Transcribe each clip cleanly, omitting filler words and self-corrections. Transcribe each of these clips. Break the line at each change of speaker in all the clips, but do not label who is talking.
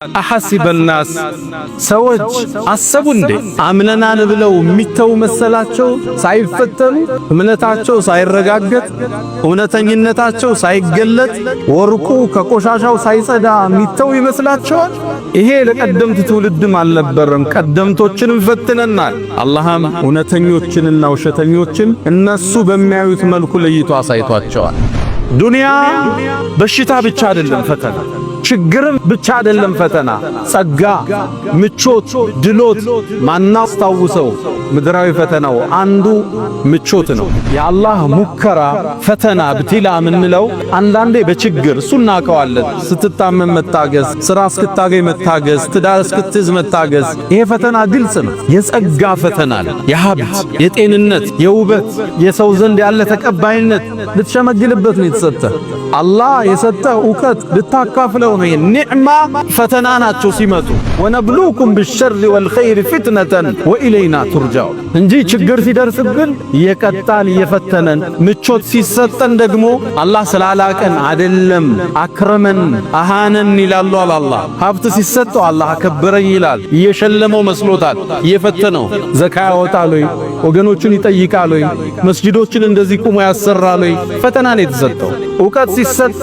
أحسب الناس سوج السبندي عملنا نبلو ميتو مسلاتشو سايفتن منتاچو سايرغاغت እውነተኝነታቸው ሳይገለጥ ወርቁ ከቆሻሻው ሳይጸዳ ሚተው ይመስላችኋል? ይሄ ለቀደምት ትውልድም አልነበረም። ቀደምቶችንም ፈትነናል። አላህም እውነተኞችንና ውሸተኞችን እነሱ በሚያዩት መልኩ ለይቶ አሳይቷቸዋል። ዱንያ በሽታ ብቻ አይደለም ፈተና፣ ችግርም ብቻ አይደለም ፈተና፣ ጸጋ፣ ምቾት፣ ድሎት ማናስታውሰው ምድራዊ ፈተናው አንዱ ምቾት ነው። የአላህ ሙከራ ፈተና ብትላ ምንለው አንዳንዴ በችግር ሱና ከዋለት ስትታመም መታገስ፣ ስራ እስክታገኝ መታገስ፣ ትዳር እስክትይዝ መታገስ፣ ይሄ ፈተና ግልጽ ነው። የጸጋ ፈተና ነው። የሀብት፣ የጤንነት፣ የውበት፣ የሰው ዘንድ ያለ ተቀባይነት ልትሸመግልበት ነው የተሰጠ። አላህ የሰጠ ዕውቀት ልታካፍለው ነው። ኒዕማ ፈተና ናቸው ሲመጡ። ወነብሉኩም ቢሸሪ ወልኸይር ፊትነተን ወኢለይና ቱርጃው እንጂ ችግር ሲደርስብን እየቀጣን እየፈተነን፣ ምቾት ሲሰጠን ደግሞ አላህ ስላላቀን አይደለም አክረመን አሃነን ይላሉ። አላህ ሀብት ሲሰጠው አላህ አከበረኝ ይላል። እየሸለመው መስሎታል። እየፈተነው ዘካ ያወጣል ወይ ወገኖቹን ይጠይቃል ወይ መስጂዶችን እንደዚህ ቁሞ ያሰራል ወይ ፈተና ነው የተሰጠው። ዕውቀት ሲሰጥ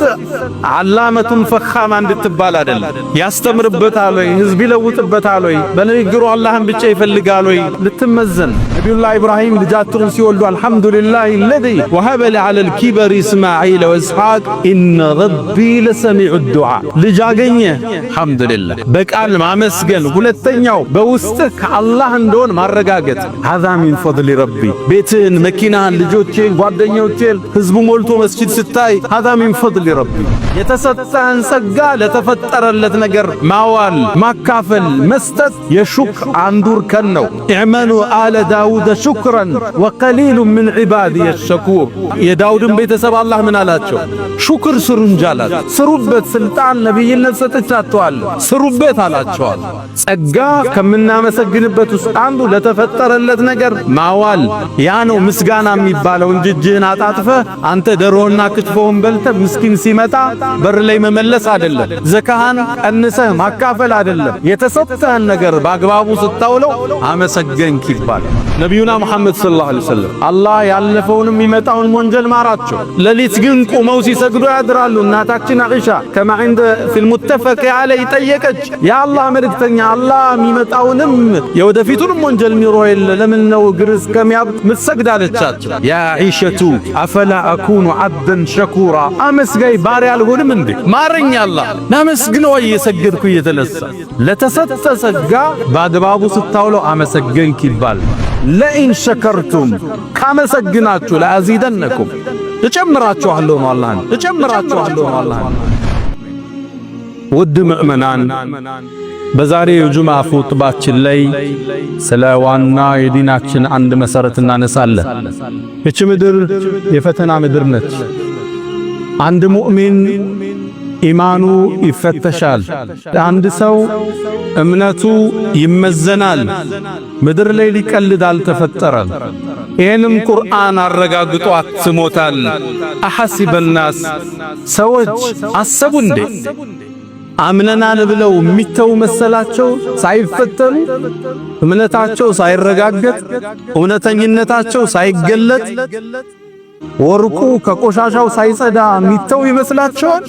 ዓላመቱን ፈኻማ እንድትባል አይደለም። ያስተምርበታል ወይ ህዝብ ይለውጥበታል ወይ በንግግሩ አላህን ብቻ ይፈልጋል ወይ ልትመዘን። ነቢዩላህ ኢብራሂም ልጃቸውን ሲወልዱ አልሐምዱሊላሂ አለዚ ወሀበ ሊ ዐለል ኪበሪ ኢስማዒል ወኢስሐቅ ኢነ ረቢ ለሰሚዑ ዱዓ። ልጅ አገኘ አልሐምዱሊላህ በቃል ማመስገን። ሁለተኛው በውስጥህ ከአላህ እንደሆን ማረጋገጥ። ሀዛ ሚን ፈድሊ ረቢ። ቤትህን፣ መኪናህን፣ ልጆችህን፣ ጓደኞችህን ህዝቡ ሞልቶ መስጂድ ስታይ ሀዛ ሚን ፈድሊ ረቢ። የተሰጠህን ጸጋ ለተፈጠረለት ነገር ማዋል፣ ማካፈል፣ መስጠት የሹክር አንዱ እርከን ነው። ኢዕመሉ አለ ዳውደ ሹክረን ወቀሊሉ ምን ዒባዲየ ሸኩር። የዳውድን ቤተሰብ አላህ ምን አላቸው? ሹክር ስሩ እንጂ አላቸው። ስሩበት፣ ስልጣን ነቢይነት ሰጥቻችኋለሁ ስሩበት አላቸዋል። ጸጋ ከምናመሰግንበት ውስጥ አንዱ ለተፈጠረለት ነገር ማዋል። ያ ነው ምስጋና የሚባለው እንጂ እጅህን አጣጥፈህ አንተ ደሮና ክትፎውን በልተህ ምስኪን ሲመጣ በር ላይ መመለስ አይደለም። ዘካህን ቀንሰህ ማካፈል አይደለም። የተሰጠህን ነገር በአግባቡ ስታውለው አመሰገንክ ይባላል። ነቢዩና መሐመድ ሰለላሁ ዐለይሂ ወሰለም አላህ ያለፈውንም የሚመጣውን ወንጀል ማራቸው። ሌሊት ግን ቆመው ሲሰግዱ ያድራሉ። እናታችን አኢሻ ከማ عند في المتفق عليه ጠየቀች፣ የአላህ መልእክተኛ አላህ የሚመጣውንም የወደፊቱንም ወንጀል ሚሮ የለ ለምን ነው እግር እስከሚያብጥ ምትሰግድ አለቻቸው። ያ አኢሸቱ አፈላ አኩኑ አብደን ሸኩራ፣ አመስጋይ ባሪያ አልሆንም እንዴ? ማረኝ አላህ ናመስግነው እየሰገድኩ እየተነሳ። ለተሰጠ ጸጋ በአግባቡ ስታውለው አመሰገንክ ይባል። ለኢን ሸከርቱም ካመሰግናችሁ ለአዚደነኩም እጨምራችኋለሁ ነው አላህ እጨምራችኋለሁ ነው አላህ። ውድ ምእመናን በዛሬው የጁምዓ ኹጥባችን ላይ ስለ ዋና የዲናችን አንድ መሰረት እናነሳለን። እቺ ምድር የፈተና ምድር ነች። አንድ ሙእሚን ኢማኑ ይፈተሻል። አንድ ሰው እምነቱ ይመዘናል። ምድር ላይ ሊቀልድ አልተፈጠረም። ይህንም ቁርአን አረጋግጦ አትሞታል። አሐሲበ ናስ ሰዎች አሰቡ እንዴ አምነናል ብለው ሚተው መሰላቸው? ሳይፈተኑ እምነታቸው ሳይረጋገጥ እውነተኝነታቸው ሳይገለጥ ወርቁ ከቆሻሻው ሳይጸዳ ሚተው ይመስላችኋል?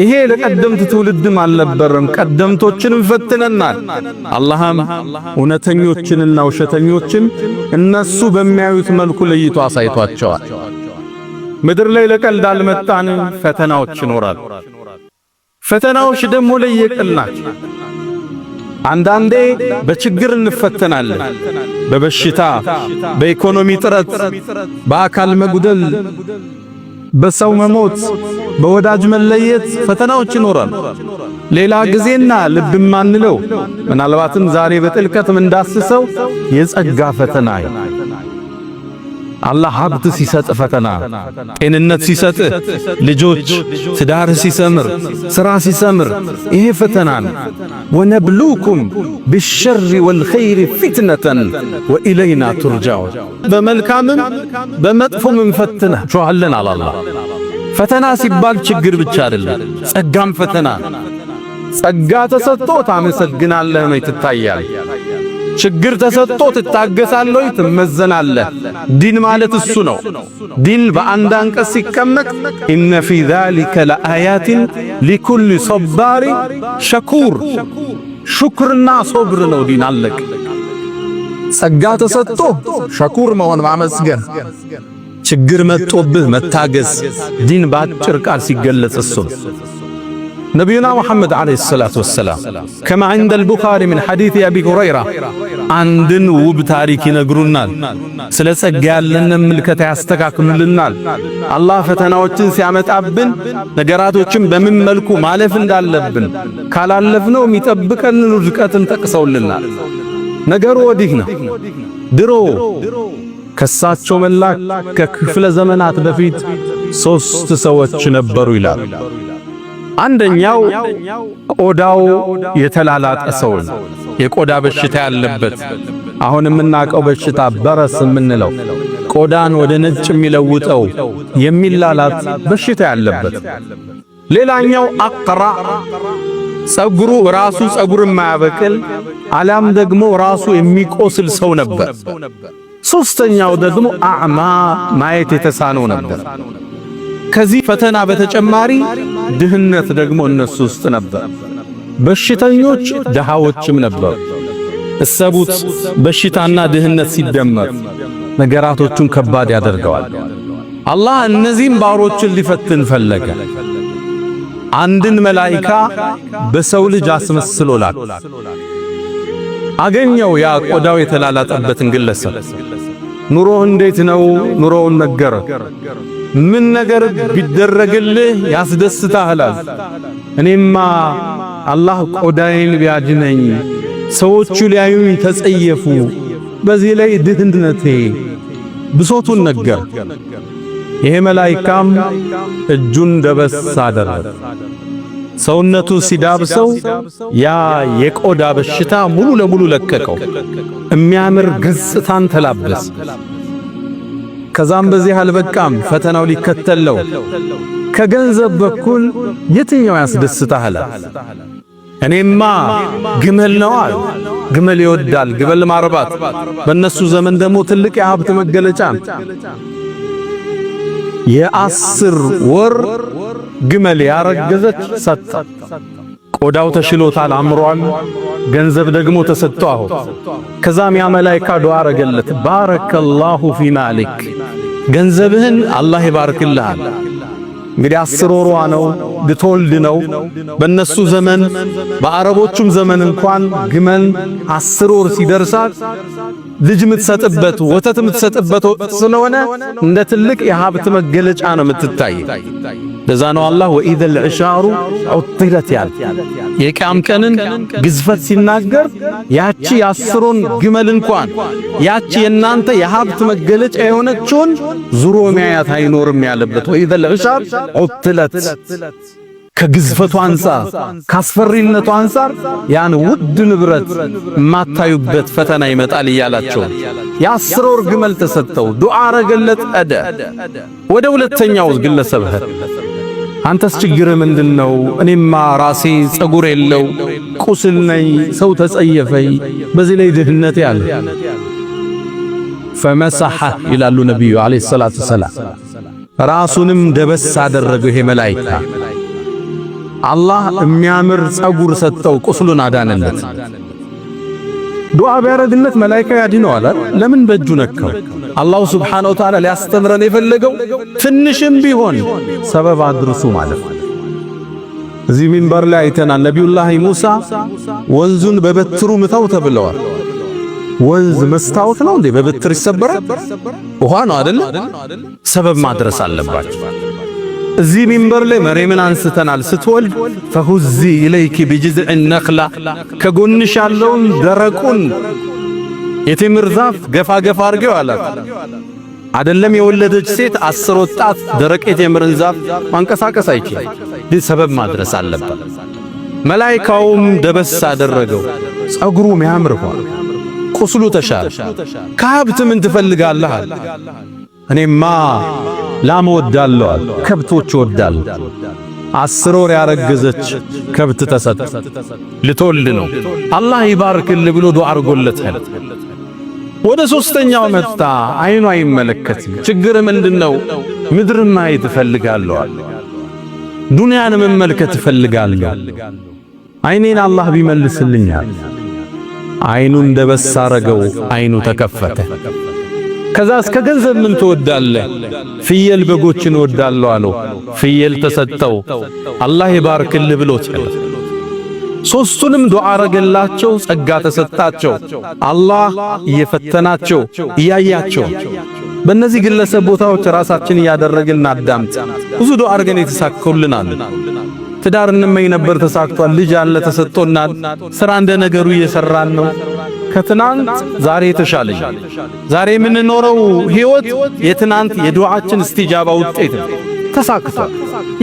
ይሄ ለቀደምት ትውልድም አልነበረም። ቀደምቶችንም ፈትነናል። አላህም እውነተኞችንና ውሸተኞችን እነሱ በሚያዩት መልኩ ለይቶ አሳይቷቸዋል። ምድር ላይ ለቀልድ አልመጣንም። ፈተናዎች ይኖራል። ፈተናዎች ደግሞ ለየቅል ናቸው። አንዳንዴ በችግር እንፈተናለን። በበሽታ፣ በኢኮኖሚ ጥረት፣ በአካል መጉደል፣ በሰው መሞት፣ በወዳጅ መለየት ፈተናዎች ይኖራል። ሌላ ጊዜና ልብ ማንለው ምናልባትም ዛሬ በጥልቀት እንዳስሰው የጸጋ ፈተና አላህ ሀብት ሲሰጥ ፈተና፣ ጤንነት ሲሰጥ፣ ልጆች ትዳር ሲሰምር፣ ስራ ሲሰምር ይሄ ፈተና ነው። ወነብሉኩም ቢሸሪ ወልኸይር ፊትነተን ወኢለይና ቱርጃው። በመልካምም በመጥፎም እንፈትናችኋለን አለ አላህ። ፈተና ሲባል ችግር ብቻ አይደለም፣ ጸጋም ፈተና። ጸጋ ተሰጥቶ ታመሰግናለህ ነው ትታያል። ችግር ተሰጥቶ ትታገሳለህ ትመዘናለህ። ዲን ማለት እሱ ነው። ዲን በአንድ አንቀጽ ሲቀመጥ ኢነ ፊ ዛሊከ ለአያቲን ሊኩል ሶባሪ ሸኩር፣ ሹክርና ሶብር ነው ዲን። አለቅ ጸጋ ተሰጥቶ ሸኩር መሆን ማመስገን፣ ችግር መጥቶብህ መታገስ። ዲን በአጭር ቃል ሲገለጽ እሱ ነቢዩና ሙሐመድ ዓለይሂ ሰላቱ ወሰላም ከማ ዐንደ አልቡኻሪ ምን ሐዲስ አቢ ሁረይራ አንድን ውብ ታሪክ ይነግሩናል። ስለ ጸጋ ያለን ምልከታ ያስተካክሉልናል። አላህ ፈተናዎችን ሲያመጣብን ነገራቶችን በምን መልኩ ማለፍ እንዳለብን ካላለፍነው የሚጠብቀን ውድቀትን ጠቅሰውልናል። ነገሩ ወዲህ ነው። ድሮ ከሳቸው መላክ ከክፍለ ዘመናት በፊት 3 ሰዎች ነበሩ ይላል። አንደኛው ቆዳው የተላላጠ ሰው፣ የቆዳ በሽታ ያለበት፣ አሁን የምናውቀው በሽታ በረስ የምንለው ቆዳን ወደ ነጭ የሚለውጠው የሚላላት በሽታ ያለበት። ሌላኛው አቅራ፣ ጸጉሩ ራሱ ጸጉር የማያበቅል አላም ደግሞ ራሱ የሚቆስል ሰው ነበር። ሶስተኛው ደግሞ አዕማ፣ ማየት የተሳነው ነበር። ከዚህ ፈተና በተጨማሪ ድህነት ደግሞ እነሱ ውስጥ ነበር። በሽተኞች ደሃዎችም ነበሩ። እሰቡት፣ በሽታና ድህነት ሲደመር ነገራቶቹን ከባድ ያደርገዋል። አላህ እነዚህም ባሮችን ሊፈትን ፈለገ። አንድን መላኢካ በሰው ልጅ አስመስሎ ላከ። አገኘው ያ ቆዳው የተላላጠበትን ግለሰብ። ኑሮ እንዴት ነው? ኑሮውን ነገረ። ምን ነገር ቢደረግልህ ያስደስታል? እኔማ አላህ ቆዳዬን ቢያድነኝ ሰዎቹ ሊያዩኝ ተጸየፉ፣ በዚህ ላይ ድህነቴ ብሶቱን ነገር። ይሄ መላኢካም እጁን ደበስ አደረገ። ሰውነቱ ሲዳብሰው ያ የቆዳ በሽታ ሙሉ ለሙሉ ለቀቀው። የሚያምር ገጽታን ተላበሰ። ከዛም በዚህ አልበቃም፣ ፈተናው ሊከተለው። ከገንዘብ በኩል የትኛው ያስደስታል? እኔማ ግመል ነው አለ። ግመል ይወዳል፣ ግመል ማርባት በእነሱ ዘመን ደግሞ ትልቅ የሀብት መገለጫ። የ10 ወር ግመል ያረገዘች ሰጠ። ቆዳው ተሽሎታል፣ አምሯል። ገንዘብ ደግሞ ተሰጥቷው። ከዛም ያ መላኢካ ዱዓ አረገለት፣ ባረከላሁ ፊ ማሊክ፣ ገንዘብህን አላህ ይባርክልሃል። እንግዲህ 10 ወሯ ነው፣ ልትወልድ ነው። በእነሱ ዘመን በአረቦቹም ዘመን እንኳን ግመል 10 ወር ሲደርሳት ልጅ የምትሰጥበት ወተት የምትሰጥበት ስለሆነ እንደ ትልቅ የሀብት መገለጫ ነው የምትታይ። ለዛ ነው አላህ ወኢዘል ዒሻሩ ዑጥለት ያለ የቂያም ቀንን ግዝፈት ሲናገር ያቺ የ10ን ግመል እንኳን ያቺ የናንተ የሀብት መገለጫ የሆነችውን ዙሮ ሚያያት አይኖርም ያለበት። ወኢዘል ዒሻር ዑጥለት ከግዝፈቱ አንፃር ካስፈሪነቱ አንፃር ያን ውድ ንብረት የማታዩበት ፈተና ይመጣል እያላቸው የ10 ወር ግመል ተሰጠው። ዱዓ አረገለት እደ ወደ ሁለተኛው ግለሰብ አንተስ ችግርህ ምንድነው? እኔማ ራሴ ጸጉር የለው ቁስል ነኝ፣ ሰው ተጸየፈኝ፣ በዚህ ላይ ድህነት ያለ ፈመሰሐ ይላሉ ነብዩ አለይሂ ሰላቱ ሰላም። ራሱንም ደበስ አደረገው። ይሄ መላኢካ አላህ የሚያምር ጸጉር ሰጠው፣ ቁስሉን አዳነለት። ዱዓ ቢያረግለት መላኢካ ያድነዋል። ለምን በእጁ ነካው? አላሁ ሱብሓነሁ ወተዓላ ሊያስተምረን የፈለገው ትንሽም ቢሆን ሰበብ አድርሱ ማለት ነው። እዚህ ሚንበር ላይ አይተናል። ነቢዩላህ ሙሳ ወንዙን በበትሩ ምታው ተብለዋል። ወንዝ መስታወት ነው እንዴ? በበትር ይሰበራል? ውሃ ነው አይደል? ሰበብ ማድረስ አለባችሁ። እዚህ ሚንበር ላይ መሬምን አንስተናል። ስትወልድ ፈሁዚ ኢለይኪ ቢጅዝዕ ነኽላ፣ ከጎንሽ ያለውን ደረቁን የቴምር ዛፍ ገፋ ገፋ አርገው አላት። አይደለም የወለደች ሴት 10 ወጣት ደረቅ የቴምርን ዛፍ ማንቀሳቀስ አይችል። ሰበብ ማድረስ አለበት። መላኢካውም ደበስ አደረገው። ጸጉሩ ሚያምር ሆነ፣ ቁስሉ ተሻለ። ከሀብት ምን ትፈልጋለህ? እኔማ ላም ወዳለሁ፣ ከብቶች ወዳለሁ። 10 ወር ያረገዘች ከብት ተሰጠ። ልትወልድ ነው። አላህ ይባርክል ብሎ ዱዓ አድርጎለታል። ወደ ሶስተኛው መጣ። አይኑ አይመለከትም። ችግር ምንድነው? ምድርን ማየት እፈልጋለሁ፣ ዱንያን መመልከት እፈልጋለሁ። አይኔን አላህ ቢመልስልኛል። አይኑ እንደበሳ አረገው። አይኑ ተከፈተ። ከዛ እስከ ገንዘብ ምን ትወዳለህ? ፍየል በጎችን እወዳለሁ አለው። ፍየል ተሰጠው። አላህ ይባርክልህ ብሎት ሶስቱንም ዱዓ አረገላቸው። ጸጋ ተሰጣቸው። አላህ እየፈተናቸው እያያቸው። በእነዚህ ግለሰብ ቦታዎች ራሳችን እያደረግን አዳምጥ። ብዙ ዱዓ አርገን የተሳካውልናል። ትዳር እንመኝ ነበር፣ ተሳክቷል። ልጅ አለ ተሰጥቶናል። ስራ እንደ ነገሩ እየሰራን ነው። ከትናንት ዛሬ ተሻለኝ። ዛሬ የምንኖረው ህይወት የትናንት የዱዓችን እስቲጃባ ውጤት ተሳክቷል።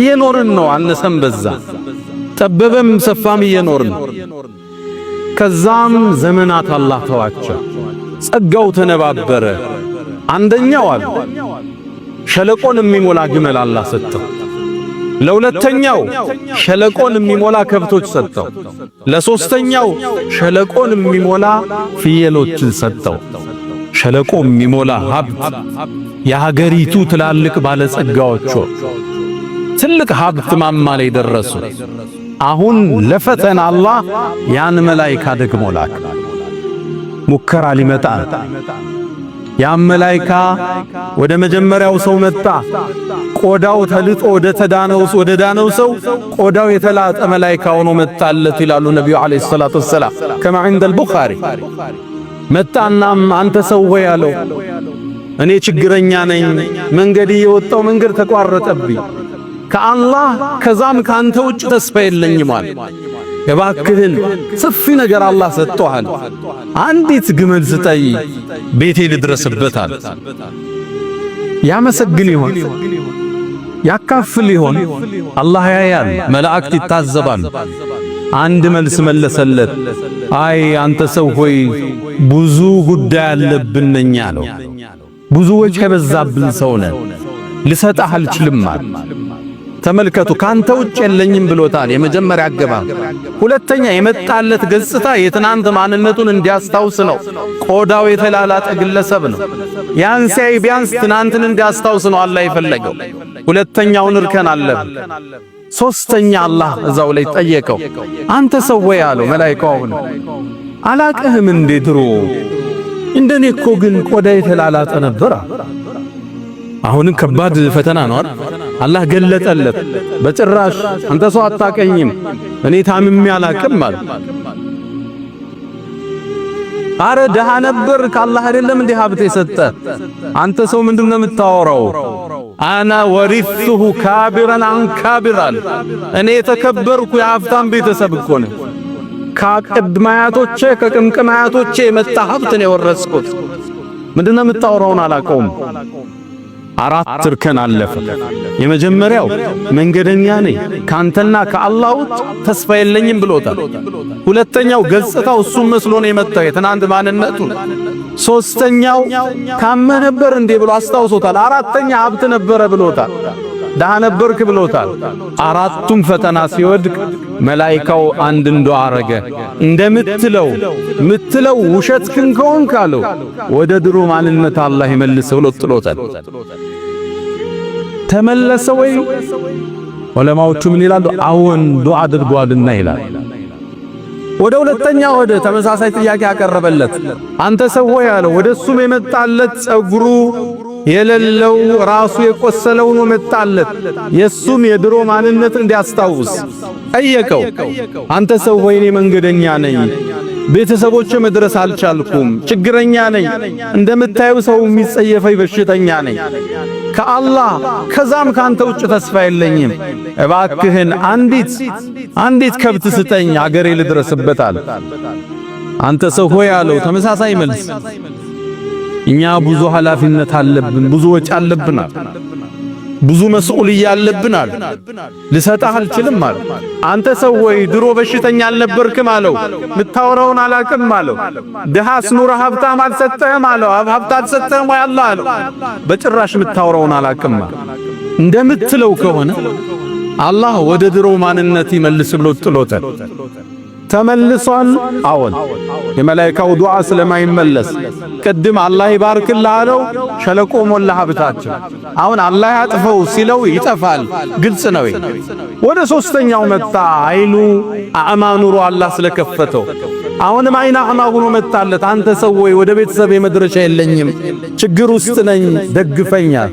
እየኖርን ነው። አነሰም በዛ ጠበበም ሰፋም እየኖርን። ከዛም ዘመናት አላህ ተዋቸው። ጸጋው ተነባበረ። አንደኛው አለ ሸለቆን የሚሞላ ግመል አላህ ሰጠው። ለሁለተኛው ሸለቆን የሚሞላ ከብቶች ሰጠው። ለሶስተኛው ሸለቆን የሚሞላ ፍየሎችን ሰጠው። ሸለቆ የሚሞላ ሀብት የሀገሪቱ ትላልቅ ባለጸጋዎች ትልቅ ሀብት ማማ ላይ ደረሱ። አሁን ለፈተና አላህ ያን መላእክት ደግሞ ላከ። ሙከራ ሊመጣ ያን መላእክት ወደ መጀመሪያው ሰው መጣ። ቆዳው ተልጦ ወደ ዳነው ሰው ቆዳው የተላጠ መላእክት ሆኖ መጣለት ይላሉ ነብዩ አለይሂ ሰላቱ ወሰላም ከማ عند البخاري። መጣናም አንተ ሰው ሆይ አለው እኔ ችግረኛ ነኝ፣ መንገድ የወጣው መንገድ ተቋረጠብኝ፣ ከአላህ ከዛም ካንተ ውጭ ተስፋ የለኝም አለ። እባክህን ሰፊ ነገር አላህ ሰጥቶሃል፣ አንዲት ግመል ስጠይ ቤቴ ልድረስበታል። ያመሰግን ይሆን? ያካፍል ይሆን? አላህ ያያል፣ መላእክት ይታዘባሉ። አንድ መልስ መለሰለት። አይ አንተ ሰው ሆይ ብዙ ጉዳይ አለብን ነኝ አለው። ብዙ ወጪ የበዛብን ሰው ነን፣ ልሰጥህ አልችልም አለ። ተመልከቱ፣ ካንተ ውጭ የለኝም ብሎታል። የመጀመሪያ አገባብ። ሁለተኛ የመጣለት ገጽታ የትናንት ማንነቱን እንዲያስታውስ ነው። ቆዳው የተላላጠ ግለሰብ ነው። ያን ሲያይ ቢያንስ ትናንትን እንዲያስታውስ ነው አላህ የፈለገው። ሁለተኛውን እርከን አለብ። ሶስተኛ አላህ እዛው ላይ ጠየቀው። አንተ ሰው ወይ አለው መላእክቱን አላቅህም እንዴ? ድሮ እንደኔ እኮ ግን ቆዳ የተላላጠ ነበር። አሁንም ከባድ ፈተና ነው አይደል? አላህ ገለጠለት። በጭራሽ አንተ ሰው አታቀኝም፣ እኔ ታምሜ አላቅም ማለት። አረ ደሃ ነበር ከአላህ አይደለም እንዴ ሀብት የሰጠ? አንተ ሰው ምንድነው የምታወራው? አና ወሪثሁ ካቢራን አን ካቢራል። እኔ የተከበርኩ የሀብታም ቤተሰብ እኮ ነኝ። ከቅድማያቶቼ ከቅምቅማያቶቼ የመጣ ሀብት ነው የወረስኩት። ምንድነው የምታወራውን አላቀውም። አራት እርከን አለፈ። የመጀመሪያው መንገደኛ ነኝ ካንተና ከአላህ ውጭ ተስፋ የለኝም ብሎታል። ሁለተኛው ገጽታው እሱም መስሎ ነው የመጣው የትናንት ማንነቱ። ሶስተኛው ካመ ነበር እንዴ ብሎ አስታውሶታል። አራተኛ ሀብት ነበረ ብሎታል። ደሃ ነበርክ ብሎታል። አራቱም ፈተና ሲወድቅ መላእክቱ አንድ ዱዓ አረገ። እንደምትለው ውሸትክን ከሆንክ አለው ወደ ድሮ ማንነት አላህ ይመልሰው ብሎ ጥሎታል። ተመለሰ ወይ? ዑለማዎቹ ምን ይላሉ? አዎን ዱዓ አድርጓልና ይላል። ወደ ሁለተኛ ወደ ተመሳሳይ ጥያቄ ያቀረበለት አንተ ሰው ሆይ አለው። ወደሱም የመጣለት ጸጉሩ የሌለው ራሱ የቆሰለው ነው መጣለት። የሱም የድሮ ማንነት እንዲያስታውስ ጠየቀው። አንተ ሰው ሆይ እኔ መንገደኛ ነኝ፣ ቤተሰቦቼ መድረስ አልቻልኩም፣ ችግረኛ ነኝ፣ እንደምታየው ሰው የሚጸየፈኝ በሽተኛ ነኝ፣ ከአላህ ከዛም ካንተ ውጭ ተስፋ የለኝም። እባክህን አንዲት ከብት ስጠኝ አገሬ ልድረስበታል። አንተ ሰው ሆይ አለው። ተመሳሳይ መልስ። እኛ ብዙ ኃላፊነት አለብን፣ ብዙ ወጪ አለብናል፣ ብዙ መስኡልያ አለብናል፣ ልሰጥህ አልችልም አለው። አንተ ሰው ሆይ ድሮ በሽተኛ አልነበርክም አለው። ምታወራውን አላቅም አለው። ድሃስ ኑሮ ሀብታም አልሰጠህም አለው። ሀብት አልሰጠህም ወይ አላህ አለው። በጭራሽ ምታወራውን አላቅም አለው። እንደምትለው ከሆነ አላህ ወደ ድሮ ማንነት ይመልስ ብሎ ጥሎታል። ተመልሷል። አዎን የመላእክቱ ዱዓ ስለማይመለስ ቅድም አላህ ይባርክልህ አለው፣ ሸለቆ ሞላ ሀብታቸው። አሁን አላህ ያጥፈው ሲለው ይጠፋል። ግልጽ ነው። ወደ ሶስተኛው መጣ። አይኑ አዕማ ኑሮ አላህ ስለከፈተው አሁንም አይና አዕማ ሆኖ መጣለት። አንተ ሰው ወይ ወደ ቤተሰብ የመድረሻ የለኝም፣ ችግር ውስጥ ነኝ፣ ደግፈኛል።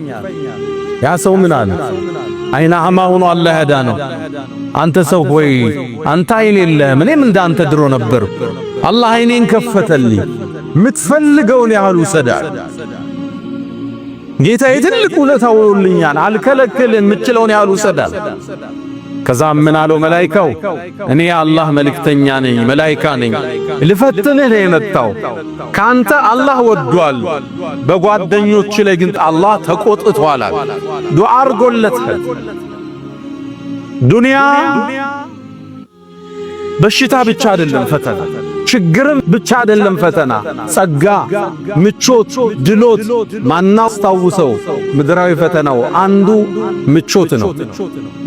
ያ ሰው ምን አለ? አይና አዕማ ሆኖ አላህ ያዳነው። አንተ ሰው ሆይ አንተ አይን የለህም፣ እኔም እንዳንተ ድሮ ነበር። አላህ አይኔን ከፈተልኝ፣ ምትፈልገውን ያህል ውሰዳል። ጌታዬ ትልቅ ውለታ ውሎልኛል፣ አልከለክልም፣ ምችለውን ያህል ውሰዳል። ከዛም ምን አለው መላኢካው? እኔ የአላህ መልእክተኛ ነኝ፣ መላኢካ ነኝ፣ ልፈትንህ ነው የመጣው። ካንተ አላህ ወዷል፣ በጓደኞች ላይ ግን አላህ ተቆጥቷል። ዱዓ አርጎለታል። ዱንያ በሽታ ብቻ አይደለም ፈተና፣ ችግርም ብቻ አይደለም ፈተና፣ ጸጋ፣ ምቾት፣ ድሎት ማናስታውሰው ምድራዊ ፈተናው አንዱ ምቾት ነው።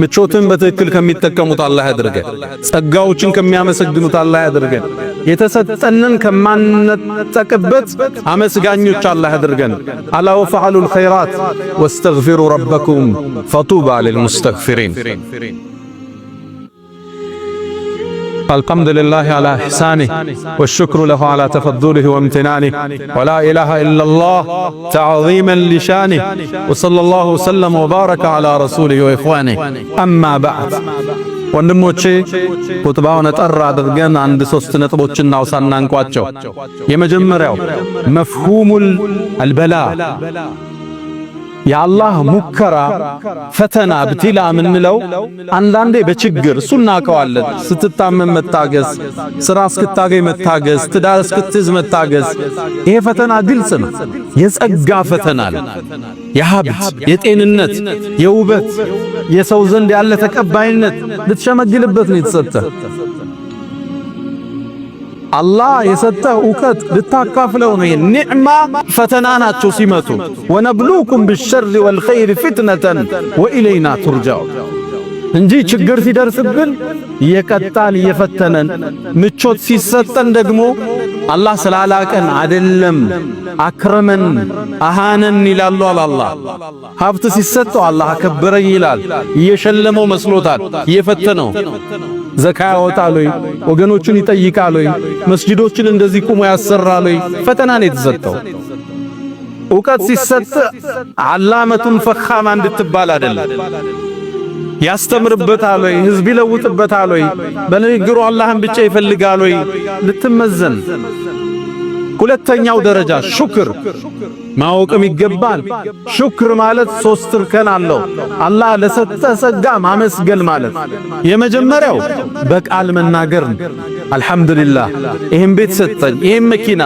ምቾትን በትክክል ከሚጠቀሙት አላህ ያድርገን። ጸጋዎችን ከሚያመሰግኑት አላህ ያድርገን። የተሰጠንን ከማንጠቅበት አመስጋኞች አላህ ያድርገን። አላ ወፈዐሉል ኸይራት ወስተግፊሩ ረበኩም ፈጡባ ሊልሙስተግፊሪን። الحمد لله على إحسانه والشكر له على تفضله وامتنانه ولا إله إلا الله تعظيما لشانه وصلى الله وسلم وبارك على رسوله وإخوانه أما بعد ወንድሞቼ ኹጥባውን ጠራ አድርገን አንድ ሶስት ነጥቦችን አውሳና እንቋቸው። የመጀመሪያው መፍሁሙል አልበላ የአላህ ሙከራ ፈተና ብትላ ምንለው አንዳንዴ በችግር እሱና ካዋለን ስትታመም መታገስ፣ ስራ እስክታገኝ መታገስ፣ ትዳር እስክትይዝ መታገስ። ይሄ ፈተና ግልጽ ነው። የጸጋ ፈተና ነው። የሀብት፣ የጤንነት፣ የውበት፣ የሰው ዘንድ ያለ ተቀባይነት ልትሸመግልበት ነው የተሰጠ። አላህ የሰጠህ ዕውቀት ልታካፍለው ነው። ኒዕማ ፈተና ናቸው ሲመቱ። ወነብሉኩም ቢሸሪ ወልኸይሪ ፊትነተን ወኢለይና ቱርጃው እንጂ ችግር ሲደርስብን እየቀጣን እየፈተነን፣ ምቾት ሲሰጠን ደግሞ አላህ ስላላቀን አይደለም አክረመን አሃነን ይላሉ። አላህ ሀብት ሲሰጠው አላህ አከበረኝ ይላል። እየሸለመው መስሎታል፣ እየፈተነው ዘካ ያወጣል ወይ ወገኖቹን ይጠይቃል ወይ መስጂዶችን እንደዚህ ቁሞ ያሰራል ወይ? ፈተና ነው የተሰጠው። ዕውቀት ሲሰጥ ዓላመቱን ፈኻማ እንድትባል አይደለም። ያስተምርበታል ወይ? ህዝብ ይለውጥበታል ወይ? በንግግሩ አላህን ብቻ ይፈልጋል ወይ? ልትመዘን። ሁለተኛው ደረጃ ሹክር ማወቅም ይገባል። ሹክር ማለት ሶስት እርከን አለው። አላህ ለሰጠ ጸጋ ማመስገን ማለት የመጀመሪያው በቃል መናገር ነው። አልሐምዱሊላህ ይሄን ቤት ሰጠኝ፣ ይሄን መኪና፣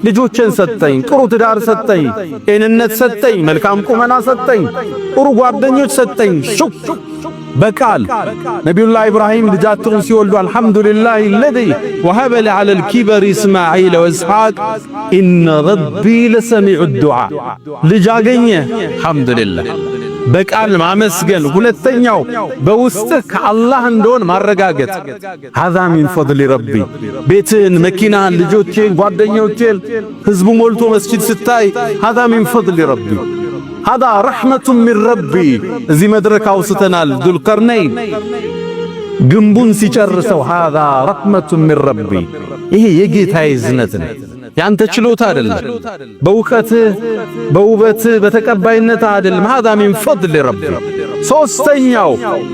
ልጆችን ሰጠኝ፣ ጥሩ ትዳር ሰጠኝ፣ ጤንነት ሰጠኝ፣ መልካም ቁመና ሰጠኝ፣ ጥሩ ጓደኞች ሰጠኝ። ሹክር በቃል ነቢዩላህ ኢብራሂም ልጃቸውን ሲወልዱ አልሐምዱሊላህ አለዚ ወሀበ ሊ ዐለል ኪበሪ ኢስማዒል ወኢስሐቅ ኢነ ረቢ ለሰሚዑ ዱዓ። ልጅ አገኘ አልሐምዱሊላህ በቃል ማመስገን። ሁለተኛው በውስጥህ ከአላህ እንደሆን ማረጋገጥ። ሀዛ ሚን ፈድሊ ረቢ። ቤትህን፣ መኪናህን፣ ልጆችህን፣ ጓደኞችህን ህዝቡ ሞልቶ መስጂድ ስታይ ሀዛ ሚን ፈድሊ ረቢ፣ ሀዛ ረሕመቱን ሚን ረቢ። እዚህ መድረክ አውስተናል። ዙልቀርነይን ግንቡን ሲጨርሰው ሀዛ ረሕመቱን ሚን ረቢ፣ ይሄ የጌታዬ እዝነት ነው። ያንተ ችሎታ አይደለም። በእውቀትህ በውበትህ በተቀባይነት አይደለም። ሀዛ ሚን ፈድሊ ረቢ። ሶስተኛው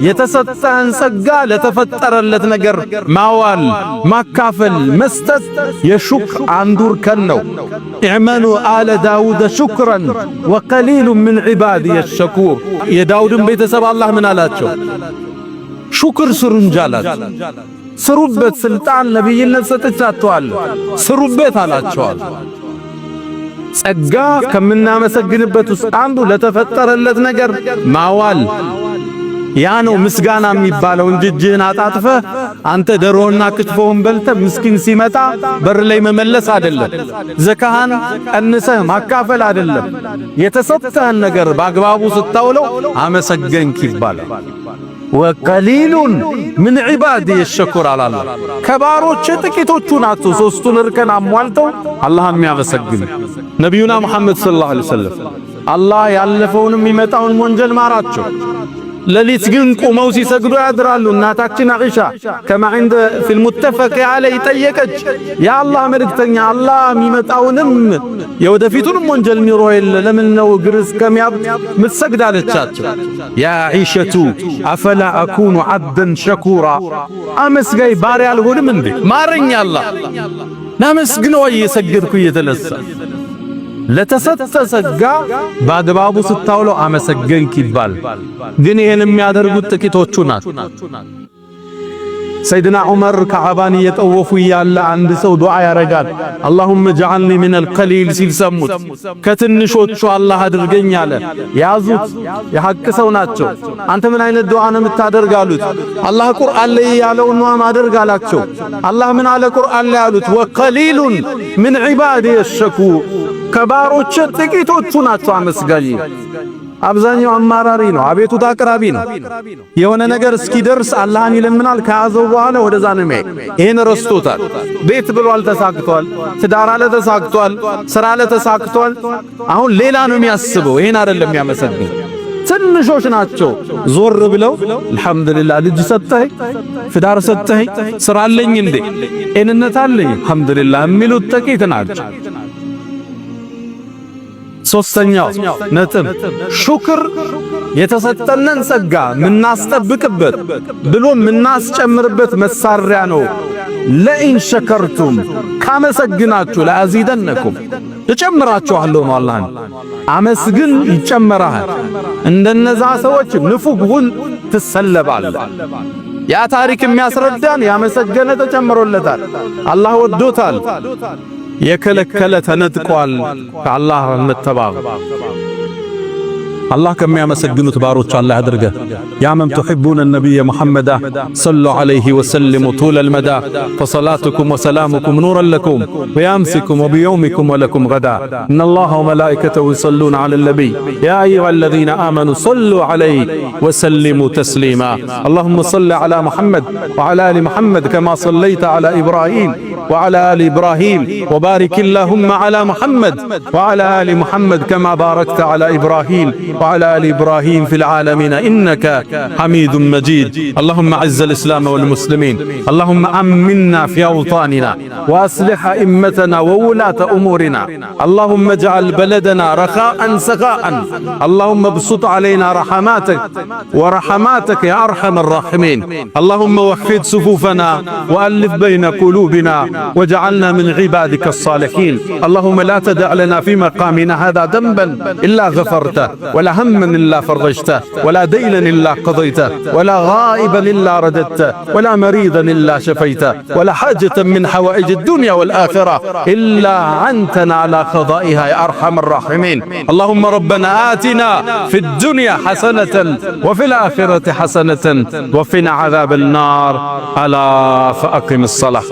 የተሰጠህን ጸጋ ለተፈጠረለት ነገር ማዋል፣ ማካፈል፣ መስጠት የሹክር አንዱ እርከን ነው። ኢዕመሉ አለ ዳውደ ሹክረን ወቀሊሉ ምን ዒባዲየ ሸኩር። የዳውድን ቤተሰብ አላህ ምን አላቸው? ሹክር ስሩ እንጂ አላቸው። ስሩበት፣ ስልጣን ነብይነት ሰጥቻችኋለሁ ስሩበት አላቸዋል። ጸጋ ከምናመሰግንበት ውስጥ አንዱ ለተፈጠረለት ነገር ማዋል። ያ ነው ምስጋና የሚባለው እንጂ እጅህን አጣጥፈህ አንተ ደሮና ክትፎውን በልተህ ምስኪን ሲመጣ በር ላይ መመለስ አይደለም። ዘካህን ቀንሰህ ማካፈል አይደለም። የተሰጠህን ነገር በአግባቡ ስታውለው አመሰገንክ ይባላል። ወቀሊሉን ምን ዒባዲየ ሸኩር አላለ። ከባሮቼ ጥቂቶቹ ናቸው ሦስቱን እርከን አሟልተው አላህን የሚያመሰግኑ። ነቢዩና ሙሐመድ ሰለላሁ ዐለይሂ ወሰለም አላህ ያለፈውንም የሚመጣውን ወንጀል ማራቸው። ሌሊት ግን ቆመው ሲሰግዱ ያድራሉ። እናታችን አኢሻ ከማ عند في المتفق عليه ጠየቀች፣ የአላህ መልእክተኛ አላህ የሚመጣውንም የወደፊቱንም ወንጀል ሚሮ የለ ለምን ነው እግር እስከሚያብጥ ምትሰግድ አለቻቸው። ያ አኢሸቱ አፈላ አኩኑ ዓብደን ሸኩራ፣ አመስጋይ ባሪያ አልሆንም እንዴ? ማረኝ አላህ ላመስግነው እየሰገድኩ እየተነሳ ለተሰጠ ጸጋ በአግባቡ ስታውለው አመሰገንክ ይባል። ግን ይሄን የሚያደርጉት ጥቂቶቹ ናቸው። ሰይድና ዑመር ከዓባን እየጠወፉ እያለ አንድ ሰው ዱዓ ያረጋል። አላሁመ ጀዐልኒ ሚነል ቀሊል ሲል ሰሙት። ከትንሾቹ አላህ አድርገኝ አለ። ያዙት፣ የሐቅ ሰው ናቸው። አንተ ምን አይነት ዱዓ ነው የምታደርግ አሉት። አላህ ቁርአን ላይ ያለውን ነው ማደርግ አላቸው። አላህ ምን አለ ቁርአን ላይ አሉት? ወቀሊሉን ምን ዒባዲየ ሸኩር፣ ከባሮች ጥቂቶቹ ናቸው አመስጋኝ። አብዛኛው አማራሪ ነው፣ አቤቱታ አቅራቢ ነው። የሆነ ነገር እስኪደርስ አላህን ይለምናል። ከያዘው በኋላ ወደዛ ነው የሚሄድ። ይሄን ረስቶታል። ቤት ብሏል፣ ተሳክቷል። ትዳር አለ፣ ተሳክቷል። ስራ አለ፣ ተሳክቷል። አሁን ሌላ ነው የሚያስበው። ይሄን አይደለም የሚያመሰግነው። ትንሾች ናቸው ዞር ብለው አልሐምዱሊላህ ልጅ ሰጠኸኝ፣ ትዳር ሰጠኸኝ፣ ስራ አለኝ እንዴ ጤንነት አለኝ አልሐምዱሊላህ የሚሉት ጥቂት ናቸው። ሶስተኛው ነጥብ ሹክር የተሰጠንን ጸጋ ምናስጠብቅበት ብሎ ምናስጨምርበት መሳሪያ ነው። ለኢን ሸከርቱም ካመሰግናችሁ ለአዚደነኩም እጨምራችኋለሁ ነው። አላህን አመስግን ይጨመራል። እንደነዛ ሰዎች ንፉግሁን ትሰለባለህ። ያ ታሪክ የሚያስረዳን ያመሰገነ ተጨምሮለታል። አላህ ወዶታል። የከለከለ ተነጥቋል። ከአላህ መተባበር الله كم يمسجنوا تبارك الله أدرجه يا من تحبون النبي محمد صلوا عليه وسلم طول المدى فصلاتكم وسلامكم نورا لكم ويامسكم وبيومكم ولكم غدا إن الله وملائكته يصلون على النبي يا أيها الذين آمنوا صلوا عليه وسلموا تسليما اللهم صل على محمد وعلى آل محمد كما صليت على إبراهيم وعلى آل إبراهيم وبارك اللهم على محمد وعلى آل محمد كما باركت على إبراهيم وعلى آل إبراهيم في العالمين إنك حميد مجيد اللهم أعز الإسلام والمسلمين اللهم أمنا في أوطاننا وأصلح أئمتنا وولاة أمورنا اللهم اجعل بلدنا رخاء سخاء اللهم ابسط علينا ورحماتك يا أرحم الراحمين اللهم وحد صفوفنا وألف بين قلوبنا واجعلنا من عبادك الصالحين اللهم لا تدع لنا في مقامنا هذا ذنبا إلا غفرته ولا هما إلا فرجته ولا دينا إلا قضيته ولا غائبا إلا رددته ولا مريضا إلا شفيته ولا حاجة من حوائج الدنيا والآخرة إلا عنتنا على قضائها يا أرحم الراحمين اللهم ربنا آتنا في الدنيا حسنة وفي الآخرة حسنة وقنا عذاب النار ألا فأقم الصلاة